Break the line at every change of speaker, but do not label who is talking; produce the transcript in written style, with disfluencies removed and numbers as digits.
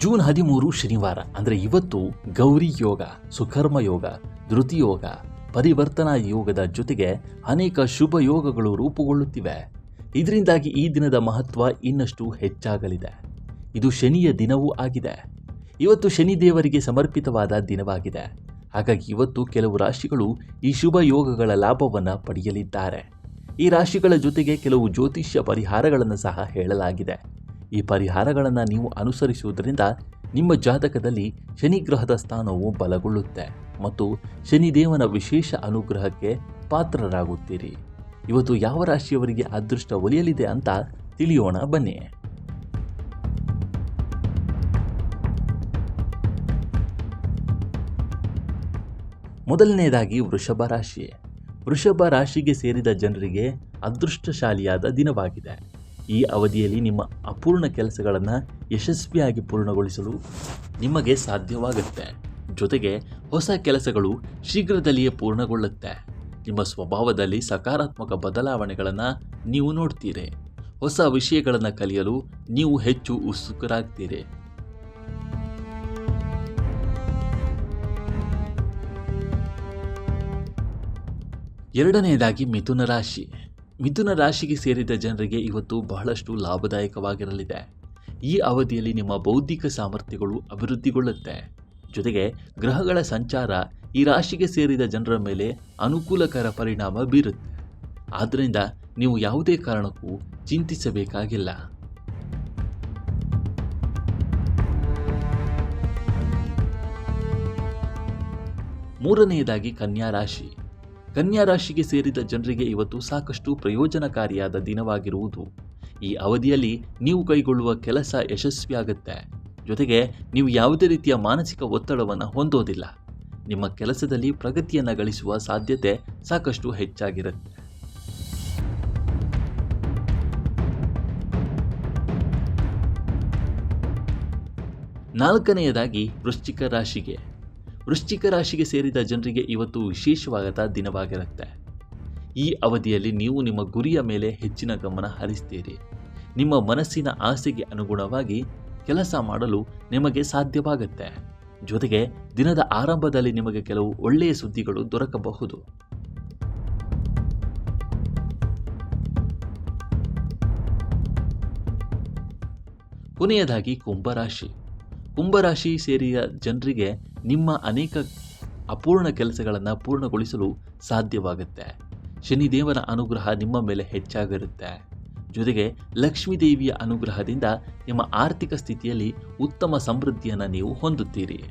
June 13 ಶನಿವಾರ ಅಂದರೆ ಇವತ್ತು ಗೌರಿ ಯೋಗ, ಸುಕರ್ಮ ಯೋಗ, ಧೃತಿ ಯೋಗ, ಪರಿವರ್ತನಾ ಯೋಗದ ಜೊತೆಗೆ ಅನೇಕ ಶುಭ ಯೋಗಗಳು ರೂಪುಗೊಳ್ಳುತ್ತಿವೆ. ಇದರಿಂದಾಗಿ ಈ ದಿನದ ಮಹತ್ವ ಇನ್ನಷ್ಟು ಹೆಚ್ಚಾಗಲಿದೆ. ಇದು ಶನಿಯ ದಿನವೂ ಆಗಿದೆ. ಇವತ್ತು ಶನಿ ದೇವರಿಗೆ ಸಮರ್ಪಿತವಾದ ದಿನವಾಗಿದೆ. ಹಾಗಾಗಿ ಇವತ್ತು ಕೆಲವು ರಾಶಿಗಳು ಈ ಶುಭ ಯೋಗಗಳ ಲಾಭವನ್ನು ಪಡೆಯಲಿದ್ದಾರೆ. ಈ ರಾಶಿಗಳ ಜೊತೆಗೆ ಕೆಲವು ಜ್ಯೋತಿಷ್ಯ ಪರಿಹಾರಗಳನ್ನು ಸಹ ಹೇಳಲಾಗಿದೆ. ಈ ಪರಿಹಾರಗಳನ್ನು ನೀವು ಅನುಸರಿಸುವುದರಿಂದ ನಿಮ್ಮ ಜಾತಕದಲ್ಲಿ ಶನಿ ಗ್ರಹದ ಸ್ಥಾನವು ಬಲಗೊಳ್ಳುತ್ತೆ ಮತ್ತು ಶನಿದೇವನ ವಿಶೇಷ ಅನುಗ್ರಹಕ್ಕೆ ಪಾತ್ರರಾಗುತ್ತೀರಿ. ಇವತ್ತು ಯಾವ ರಾಶಿಯವರಿಗೆ ಅದೃಷ್ಟ ಒಲಿಯಲಿದೆ ಅಂತ ತಿಳಿಯೋಣ ಬನ್ನಿ. ಮೊದಲನೆಯದಾಗಿ ವೃಷಭ ರಾಶಿ. ವೃಷಭ ರಾಶಿಗೆ ಸೇರಿದ ಜನರಿಗೆ ಅದೃಷ್ಟಶಾಲಿಯಾದ ದಿನವಾಗಿದೆ. ಈ ಅವಧಿಯಲ್ಲಿ ನಿಮ್ಮ ಅಪೂರ್ಣ ಕೆಲಸಗಳನ್ನು ಯಶಸ್ವಿಯಾಗಿ ಪೂರ್ಣಗೊಳಿಸಲು ನಿಮಗೆ ಸಾಧ್ಯವಾಗುತ್ತೆ. ಜೊತೆಗೆ ಹೊಸ ಕೆಲಸಗಳು ಶೀಘ್ರದಲ್ಲಿಯೇ ಪೂರ್ಣಗೊಳ್ಳುತ್ತೆ. ನಿಮ್ಮ ಸ್ವಭಾವದಲ್ಲಿ ಸಕಾರಾತ್ಮಕ ಬದಲಾವಣೆಗಳನ್ನು ನೀವು ನೋಡ್ತೀರಿ. ಹೊಸ ವಿಷಯಗಳನ್ನು ಕಲಿಯಲು ನೀವು ಹೆಚ್ಚು ಉತ್ಸುಕರಾಗ್ತೀರಿ. ಎರಡನೆಯದಾಗಿ ಮಿಥುನ ರಾಶಿ. ಮಿಥುನ ರಾಶಿಗೆ ಸೇರಿದ ಜನರಿಗೆ ಇವತ್ತು ಬಹಳಷ್ಟು ಲಾಭದಾಯಕವಾಗಿರಲಿದೆ. ಈ ಅವಧಿಯಲ್ಲಿ ನಿಮ್ಮ ಬೌದ್ಧಿಕ ಸಾಮರ್ಥ್ಯಗಳು ಅಭಿವೃದ್ಧಿಗೊಳ್ಳುತ್ತೆ. ಜೊತೆಗೆ ಗ್ರಹಗಳ ಸಂಚಾರ ಈ ರಾಶಿಗೆ ಸೇರಿದ ಜನರ ಮೇಲೆ ಅನುಕೂಲಕರ ಪರಿಣಾಮ ಬೀರುತ್ತೆ. ಆದ್ದರಿಂದ ನೀವು ಯಾವುದೇ ಕಾರಣಕ್ಕೂ ಚಿಂತಿಸಬೇಕಾಗಿಲ್ಲ. ಮೂರನೆಯದಾಗಿ ಕನ್ಯಾ ರಾಶಿ. ಕನ್ಯಾ ರಾಶಿಗೆ ಸೇರಿದ ಜನರಿಗೆ ಇವತ್ತು ಸಾಕಷ್ಟು ಪ್ರಯೋಜನಕಾರಿಯಾದ ದಿನವಾಗಿರುವುದು. ಈ ಅವಧಿಯಲ್ಲಿ ನೀವು ಕೈಗೊಳ್ಳುವ ಕೆಲಸ ಯಶಸ್ವಿಯಾಗುತ್ತೆ. ಜೊತೆಗೆ ನೀವು ಯಾವುದೇ ರೀತಿಯ ಮಾನಸಿಕ ಒತ್ತಡವನ್ನು ಹೊಂದೋದಿಲ್ಲ. ನಿಮ್ಮ ಕೆಲಸದಲ್ಲಿ ಪ್ರಗತಿಯನ್ನು ಗಳಿಸುವ ಸಾಧ್ಯತೆ ಸಾಕಷ್ಟು ಹೆಚ್ಚಾಗಿರುತ್ತೆ. ನಾಲ್ಕನೆಯದಾಗಿ ವೃಶ್ಚಿಕ ರಾಶಿಗೆ. ವೃಶ್ಚಿಕ ರಾಶಿಗೆ ಸೇರಿದ ಜನರಿಗೆ ಇವತ್ತು ವಿಶೇಷವಾದ ದಿನವಾಗಿರುತ್ತೆ. ಈ ಅವಧಿಯಲ್ಲಿ ನೀವು ನಿಮ್ಮ ಗುರಿಯ ಮೇಲೆ ಹೆಚ್ಚಿನ ಗಮನ ಹರಿಸ್ತೀರಿ. ನಿಮ್ಮ ಮನಸ್ಸಿನ ಆಸೆಗೆ ಅನುಗುಣವಾಗಿ ಕೆಲಸ ಮಾಡಲು ನಿಮಗೆ ಸಾಧ್ಯವಾಗುತ್ತೆ. ಜೊತೆಗೆ ದಿನದ ಆರಂಭದಲ್ಲಿ ನಿಮಗೆ ಕೆಲವು ಒಳ್ಳೆಯ ಸುದ್ದಿಗಳು ದೊರಕಬಹುದು. ಕೊನೆಯದಾಗಿ ಕುಂಭರಾಶಿ. ಕುಂಭರಾಶಿ ಸೇರಿದ ಜನರಿಗೆ ನಿಮ್ಮ ಅನೇಕ ಅಪೂರ್ಣ ಕೆಲಸಗಳನ್ನು ಪೂರ್ಣಗೊಳಿಸಲು ಸಾಧ್ಯವಾಗುತ್ತೆ. ಶನಿದೇವನ ಅನುಗ್ರಹ ನಿಮ್ಮ ಮೇಲೆ ಹೆಚ್ಚಾಗಿರುತ್ತೆ. ಜೊತೆಗೆ ಲಕ್ಷ್ಮೀದೇವಿಯ ಅನುಗ್ರಹದಿಂದ ನಿಮ್ಮ ಆರ್ಥಿಕ ಸ್ಥಿತಿಯಲ್ಲಿ ಉತ್ತಮ ಸಮೃದ್ಧಿಯನ್ನು ನೀವು ಹೊಂದುತ್ತೀರಿ.